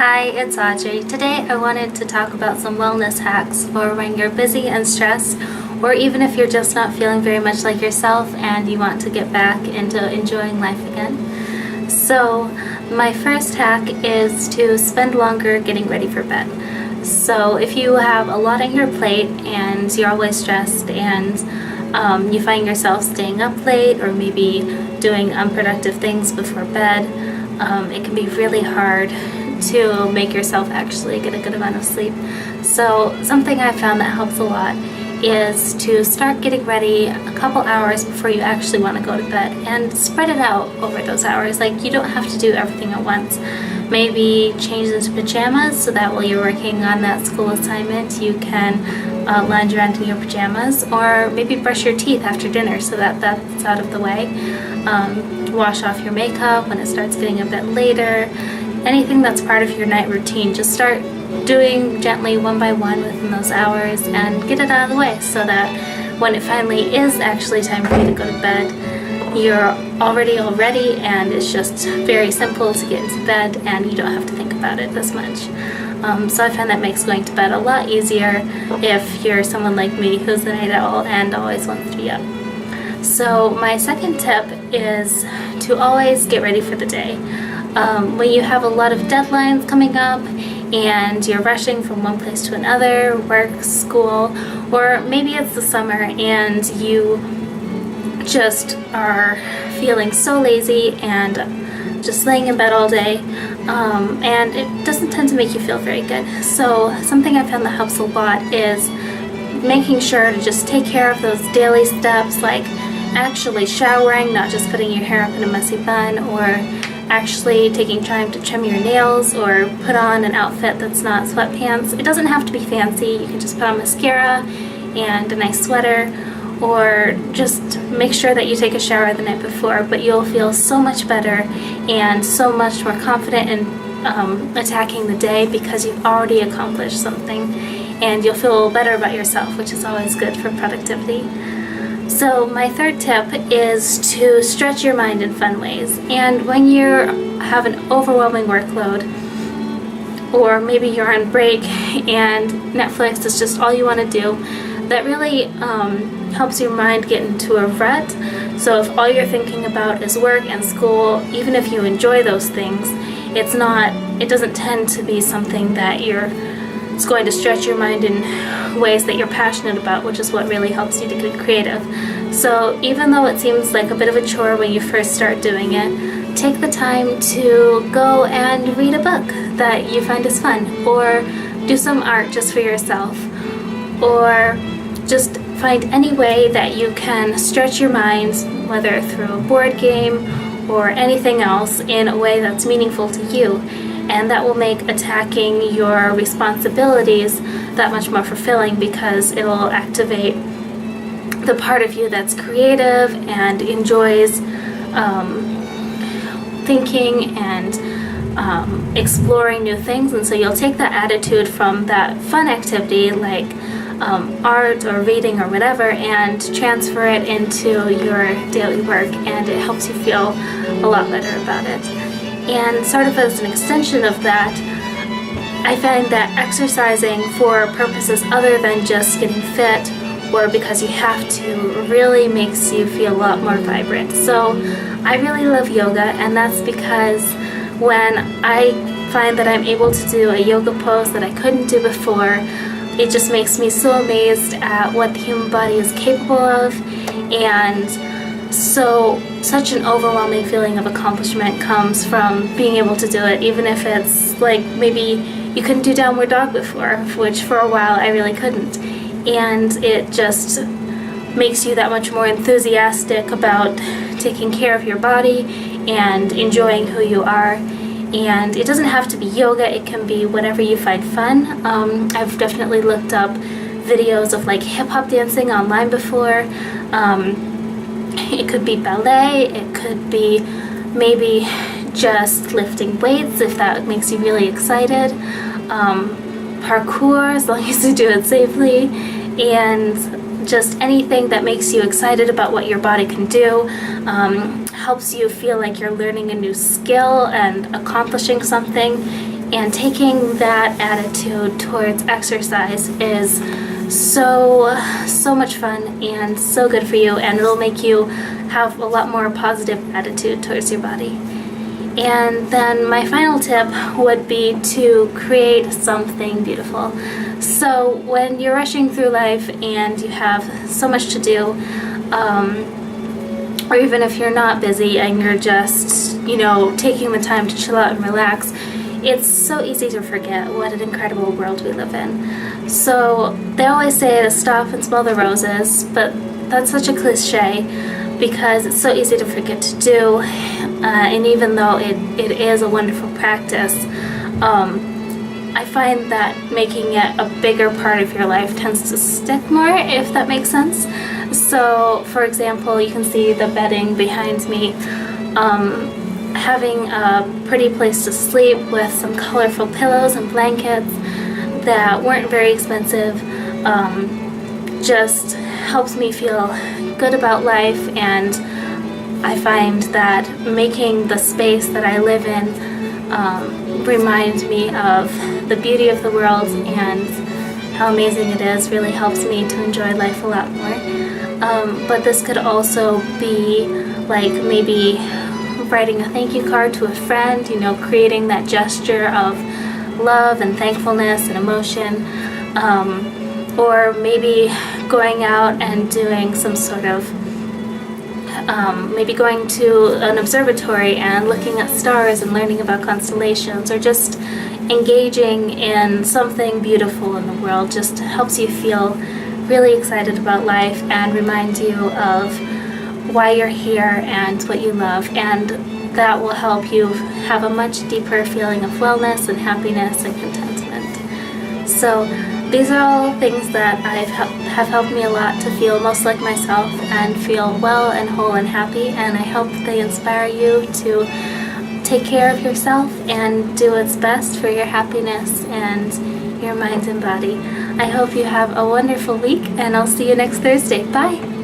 Hi, it's Audrey. Today I wanted to talk about some wellness hacks for when you're busy and stressed, or even if you're just not feeling very much like yourself and you want to get back into enjoying life again. So my first hack is to spend longer getting ready for bed. So if you have a lot on your plate and you're always stressed and you find yourself staying up late or maybe doing unproductive things before bed, it can be really hard to make yourself actually get a good amount of sleep. So something I found that helps a lot is to start getting ready a couple hours before you actually want to go to bed and spread it out over those hours. Like, you don't have to do everything at once. Maybe change into pajamas so that while you're working on that school assignment you can lounge around in your pajamas, or maybe brush your teeth after dinner so that that's out of the way. Wash off your makeup when it starts getting a bit later. Anything that's part of your night routine, just start doing gently one by one within those hours and get it out of the way so that when it finally is actually time for you to go to bed, you're already all ready and it's just very simple to get into bed and you don't have to think about it as much. So I find that makes going to bed a lot easier if you're someone like me who's a night owl and always wants to be up. So my second tip is to always get ready for the day. When you have a lot of deadlines coming up and you're rushing from one place to another, work, school, or maybe it's the summer and you just are feeling so lazy and just laying in bed all day, and it doesn't tend to make you feel very good. So something I found that helps a lot is making sure to just take care of those daily steps, like actually showering, not just putting your hair up in a messy bun, or actually taking time to trim your nails or put on an outfit that's not sweatpants. It doesn't have to be fancy. You can just put on mascara and a nice sweater, or just make sure that you take a shower the night before, but you'll feel so much better and so much more confident in attacking the day because you've already accomplished something, and you'll feel better about yourself, which is always good for productivity. So my third tip is to stretch your mind in fun ways. And when you have an overwhelming workload, or maybe you're on break and Netflix is just all you want to do, that really helps your mind get into a rut. So if all you're thinking about is work and school, even if you enjoy those things, it doesn't tend to be something that it's going to stretch your mind in ways that you're passionate about, which is what really helps you to get creative. So even though it seems like a bit of a chore when you first start doing it, take the time to go and read a book that you find is fun, or do some art just for yourself, or just find any way that you can stretch your mind, whether through a board game or anything else, in a way that's meaningful to you. And that will make attacking your responsibilities that much more fulfilling, because it will activate the part of you that's creative and enjoys thinking and exploring new things. And so you'll take that attitude from that fun activity like art or reading or whatever, and transfer it into your daily work, and it helps you feel a lot better about it. And sort of as an extension of that, I find that exercising for purposes other than just getting fit or because you have to really makes you feel a lot more vibrant. So I really love yoga, and that's because when I find that I'm able to do a yoga pose that I couldn't do before, it just makes me so amazed at what the human body is capable of, and such an overwhelming feeling of accomplishment comes from being able to do it, even if it's like maybe you couldn't do downward dog before, which for a while I really couldn't. And it just makes you that much more enthusiastic about taking care of your body and enjoying who you are. And it doesn't have to be yoga, it can be whatever you find fun. I've definitely looked up videos of like hip-hop dancing online before. It could be ballet, it could be maybe just lifting weights if that makes you really excited. Parkour, as long as you do it safely, and just anything that makes you excited about what your body can do, helps you feel like you're learning a new skill and accomplishing something, And taking that attitude towards exercise is so much fun and so good for you, and it'll make you have a lot more positive attitude towards your body. And then my final tip would be to create something beautiful. So when you're rushing through life and you have so much to do, or even if you're not busy and you're just, taking the time to chill out and relax, it's so easy to forget what an incredible world we live in. So they always say to stop and smell the roses, but that's such a cliche because it's so easy to forget to do. And even though it is a wonderful practice, I find that making it a bigger part of your life tends to stick more, if that makes sense. So, for example, you can see the bedding behind me. Having a pretty place to sleep with some colorful pillows and blankets that weren't very expensive just helps me feel good about life, and I find that making the space that I live in reminds me of the beauty of the world and how amazing it is. Really helps me to enjoy life a lot more. But this could also be like maybe writing a thank you card to a friend, creating that gesture of love and thankfulness and emotion, or maybe going out and doing some sort of maybe going to an observatory and looking at stars and learning about constellations, or just engaging in something beautiful in the world. Just helps you feel really excited about life and reminds you of why you're here and what you love, and that will help you have a much deeper feeling of wellness and happiness and contentment. So these are all things that have helped me a lot to feel most like myself and feel well and whole and happy, and I hope they inspire you to take care of yourself and do what's best for your happiness and your mind and body. I hope you have a wonderful week, and I'll see you next Thursday. Bye!